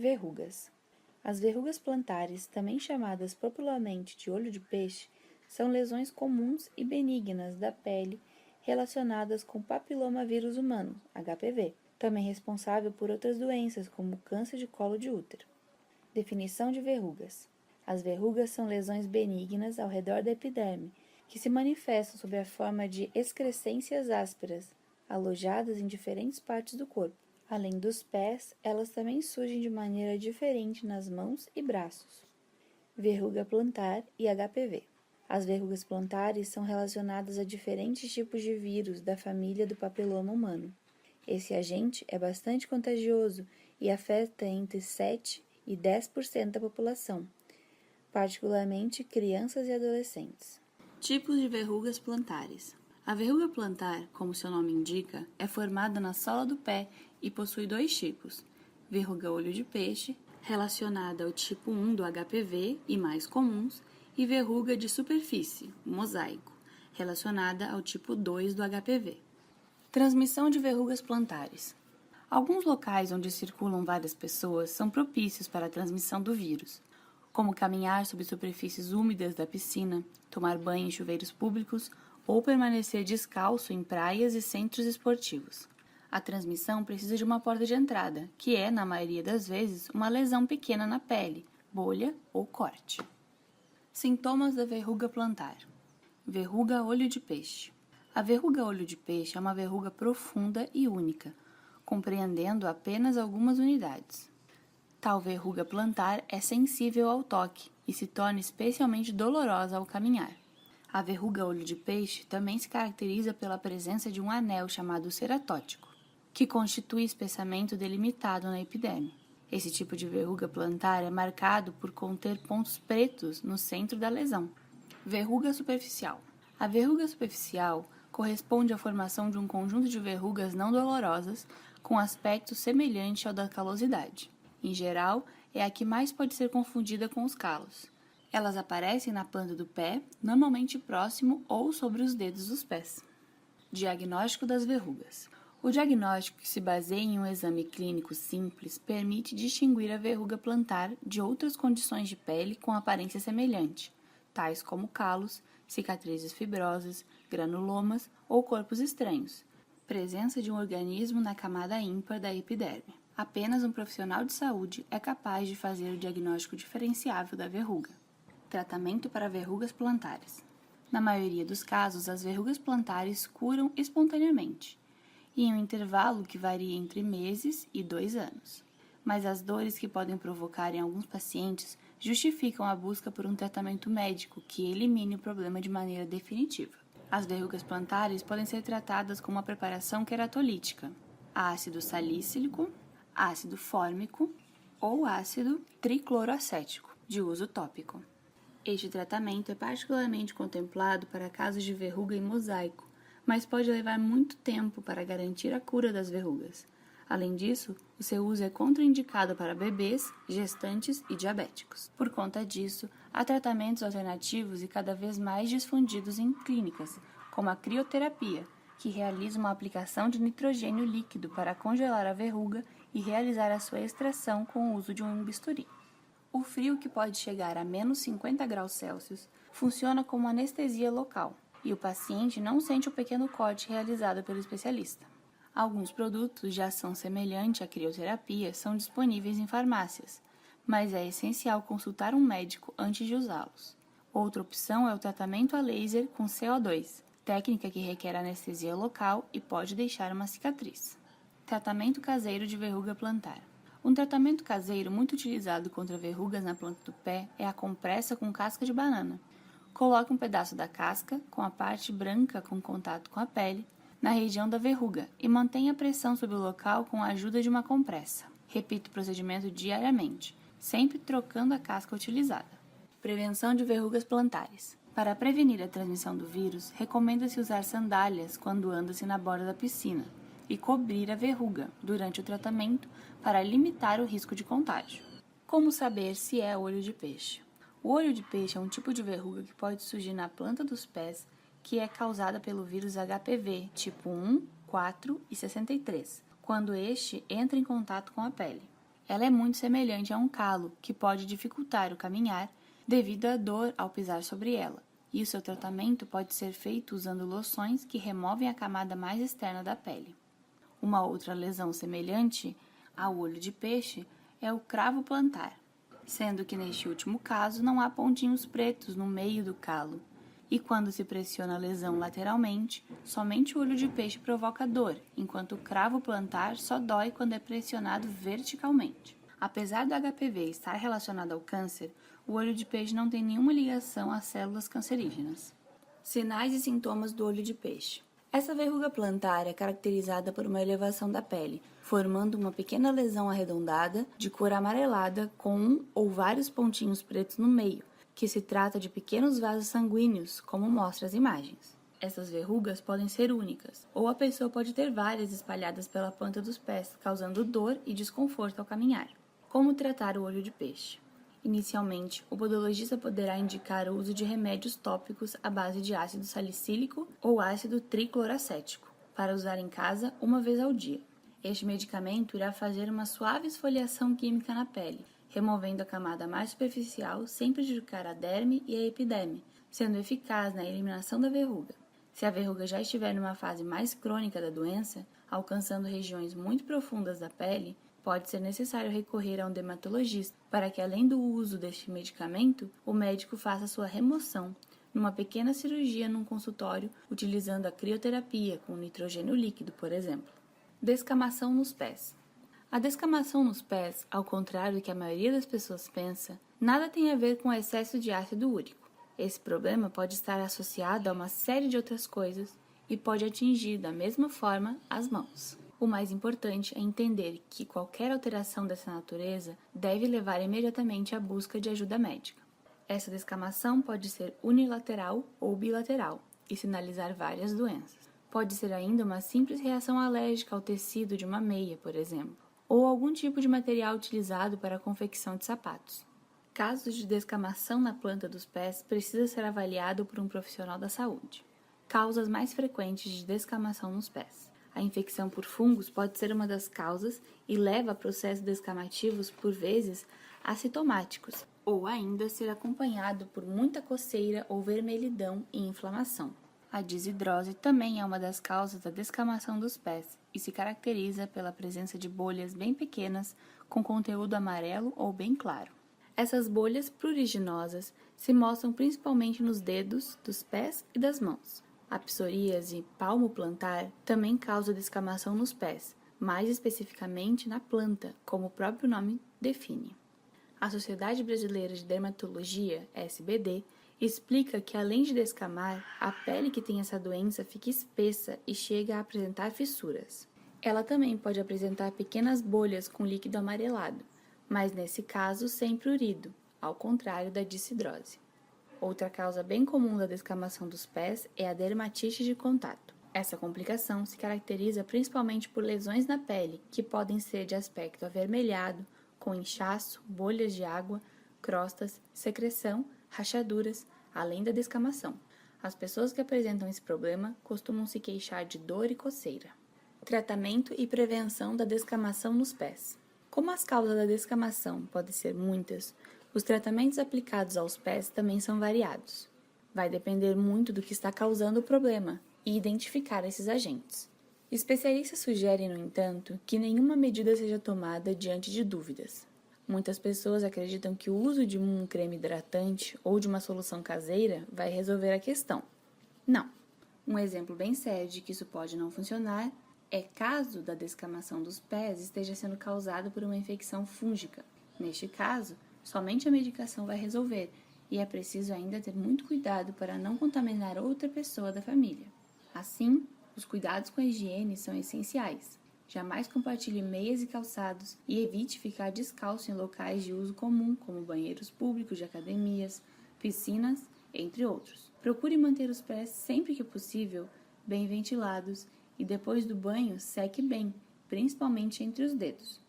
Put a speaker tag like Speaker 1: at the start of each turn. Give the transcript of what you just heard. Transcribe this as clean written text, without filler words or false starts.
Speaker 1: Verrugas. As verrugas plantares, também chamadas popularmente de olho de peixe, são lesões comuns e benignas da pele relacionadas com papilomavírus humano, HPV, também responsável por outras doenças como câncer de colo de útero. Definição de verrugas. As verrugas são lesões benignas ao redor da epiderme, que se manifestam sob a forma de excrescências ásperas, alojadas em diferentes partes do corpo. Além dos pés, elas também surgem de maneira diferente nas mãos e braços. Verruga plantar e HPV. As verrugas plantares são relacionadas a diferentes tipos de vírus da família do papiloma humano. Esse agente é bastante contagioso e afeta entre 7 e 10% da população, particularmente crianças e adolescentes.
Speaker 2: Tipos de verrugas plantares. A verruga plantar, como seu nome indica, é formada na sola do pé e possui dois tipos: verruga olho de peixe, relacionada ao tipo 1 do HPV e mais comuns, e verruga de superfície, mosaico, relacionada ao tipo 2 do HPV. Transmissão de verrugas plantares. Alguns locais onde circulam várias pessoas são propícios para a transmissão do vírus, como caminhar sobre superfícies úmidas da piscina, tomar banho em chuveiros públicos ou permanecer descalço em praias e centros esportivos. A transmissão precisa de uma porta de entrada, que é, na maioria das vezes, uma lesão pequena na pele, bolha ou corte. Sintomas da verruga plantar. Verruga olho de peixe. A verruga olho de peixe é uma verruga profunda e única, compreendendo apenas algumas unidades. Tal verruga plantar é sensível ao toque e se torna especialmente dolorosa ao caminhar. A verruga olho de peixe também se caracteriza pela presença de um anel chamado ceratótico, que constitui espessamento delimitado na epiderme. Esse tipo de verruga plantar é marcado por conter pontos pretos no centro da lesão. Verruga superficial. A verruga superficial corresponde à formação de um conjunto de verrugas não dolorosas com aspecto semelhante ao da calosidade. Em geral, é a que mais pode ser confundida com os calos. Elas aparecem na planta do pé, normalmente próximo ou sobre os dedos dos pés. Diagnóstico das verrugas. O diagnóstico, que se baseia em um exame clínico simples, permite distinguir a verruga plantar de outras condições de pele com aparência semelhante, tais como calos, cicatrizes fibrosas, granulomas ou corpos estranhos. Presença de um organismo na camada ímpar da epiderme. Apenas um profissional de saúde é capaz de fazer o diagnóstico diferenciável da verruga. Tratamento para verrugas plantares. Na maioria dos casos, as verrugas plantares curam espontaneamente, e em um intervalo que varia entre meses e 2 anos. Mas as dores que podem provocar em alguns pacientes justificam a busca por um tratamento médico que elimine o problema de maneira definitiva. As verrugas plantares podem ser tratadas com uma preparação queratolítica, ácido salicílico, ácido fórmico ou ácido tricloroacético, de uso tópico. Este tratamento é particularmente contemplado para casos de verruga em mosaico, mas pode levar muito tempo para garantir a cura das verrugas. Além disso, o seu uso é contraindicado para bebês, gestantes e diabéticos. Por conta disso, há tratamentos alternativos e cada vez mais difundidos em clínicas, como a crioterapia, que realiza uma aplicação de nitrogênio líquido para congelar a verruga e realizar a sua extração com o uso de um bisturi. O frio, que pode chegar a menos 50 graus Celsius, funciona como anestesia local, e o paciente não sente o pequeno corte realizado pelo especialista. Alguns produtos de ação semelhante à crioterapia são disponíveis em farmácias, mas é essencial consultar um médico antes de usá-los. Outra opção é o tratamento a laser com CO2, técnica que requer anestesia local e pode deixar uma cicatriz. Tratamento caseiro de verruga plantar. Um tratamento caseiro muito utilizado contra verrugas na planta do pé é a compressa com casca de banana. Coloque um pedaço da casca, com a parte branca com contato com a pele, na região da verruga e mantenha a pressão sobre o local com a ajuda de uma compressa. Repita o procedimento diariamente, sempre trocando a casca utilizada. Prevenção de verrugas plantares. Para prevenir a transmissão do vírus, recomenda-se usar sandálias quando anda-se na borda da piscina e cobrir a verruga durante o tratamento para limitar o risco de contágio. Como saber se é olho de peixe? O olho de peixe é um tipo de verruga que pode surgir na planta dos pés, que é causada pelo vírus HPV tipo 1, 4 e 63, quando este entra em contato com a pele. Ela é muito semelhante a um calo, que pode dificultar o caminhar devido à dor ao pisar sobre ela, e o seu tratamento pode ser feito usando loções que removem a camada mais externa da pele. Uma outra lesão semelhante ao olho de peixe é o cravo plantar, sendo que neste último caso não há pontinhos pretos no meio do calo, e quando se pressiona a lesão lateralmente, somente o olho de peixe provoca dor, enquanto o cravo plantar só dói quando é pressionado verticalmente. Apesar do HPV estar relacionado ao câncer, o olho de peixe não tem nenhuma ligação às células cancerígenas. Sinais e sintomas do olho de peixe. Essa verruga plantar é caracterizada por uma elevação da pele, formando uma pequena lesão arredondada, de cor amarelada, com um ou vários pontinhos pretos no meio, que se trata de pequenos vasos sanguíneos, como mostra as imagens. Essas verrugas podem ser únicas, ou a pessoa pode ter várias espalhadas pela planta dos pés, causando dor e desconforto ao caminhar. Como tratar o olho de peixe? Inicialmente, o podologista poderá indicar o uso de remédios tópicos à base de ácido salicílico ou ácido tricloracético, para usar em casa uma vez ao dia. Este medicamento irá fazer uma suave esfoliação química na pele, removendo a camada mais superficial sem prejudicar a derme e a epiderme, sendo eficaz na eliminação da verruga. Se a verruga já estiver numa fase mais crônica da doença, alcançando regiões muito profundas da pele, pode ser necessário recorrer a um dermatologista para que, além do uso deste medicamento, o médico faça sua remoção numa pequena cirurgia num consultório utilizando a crioterapia com nitrogênio líquido, por exemplo. Descamação nos pés. A descamação nos pés, ao contrário do que a maioria das pessoas pensa, nada tem a ver com excesso de ácido úrico. Esse problema pode estar associado a uma série de outras coisas e pode atingir da mesma forma as mãos. O mais importante é entender que qualquer alteração dessa natureza deve levar imediatamente à busca de ajuda médica. Essa descamação pode ser unilateral ou bilateral e sinalizar várias doenças. Pode ser ainda uma simples reação alérgica ao tecido de uma meia, por exemplo, ou algum tipo de material utilizado para a confecção de sapatos. Casos de descamação na planta dos pés precisa ser avaliado por um profissional da saúde. Causas mais frequentes de descamação nos pés. A infecção por fungos pode ser uma das causas e leva a processos descamativos, por vezes, assintomáticos, ou ainda ser acompanhado por muita coceira ou vermelhidão e inflamação. A desidrose também é uma das causas da descamação dos pés e se caracteriza pela presença de bolhas bem pequenas com conteúdo amarelo ou bem claro. Essas bolhas pruriginosas se mostram principalmente nos dedos, dos pés e das mãos. A psoríase palmo-plantar também causa descamação nos pés, mais especificamente na planta, como o próprio nome define. A Sociedade Brasileira de Dermatologia, SBD, explica que, além de descamar, a pele que tem essa doença fica espessa e chega a apresentar fissuras. Ela também pode apresentar pequenas bolhas com líquido amarelado, mas nesse caso sem prurido, ao contrário da dissidrose. Outra causa bem comum da descamação dos pés é a dermatite de contato. Essa complicação se caracteriza principalmente por lesões na pele, que podem ser de aspecto avermelhado, com inchaço, bolhas de água, crostas, secreção, rachaduras, além da descamação. As pessoas que apresentam esse problema costumam se queixar de dor e coceira. Tratamento e prevenção da descamação nos pés. Como as causas da descamação podem ser muitas, os tratamentos aplicados aos pés também são variados. Vai depender muito do que está causando o problema e identificar esses agentes. Especialistas sugerem, no entanto, que nenhuma medida seja tomada diante de dúvidas. Muitas pessoas acreditam que o uso de um creme hidratante ou de uma solução caseira vai resolver a questão. Não. Um exemplo bem sério de que isso pode não funcionar é caso da descamação dos pés esteja sendo causado por uma infecção fúngica. Neste caso, somente a medicação vai resolver e é preciso ainda ter muito cuidado para não contaminar outra pessoa da família. Assim, os cuidados com a higiene são essenciais. Jamais compartilhe meias e calçados e evite ficar descalço em locais de uso comum, como banheiros públicos de academias, piscinas, entre outros. Procure manter os pés, sempre que possível, bem ventilados e depois do banho seque bem, principalmente entre os dedos.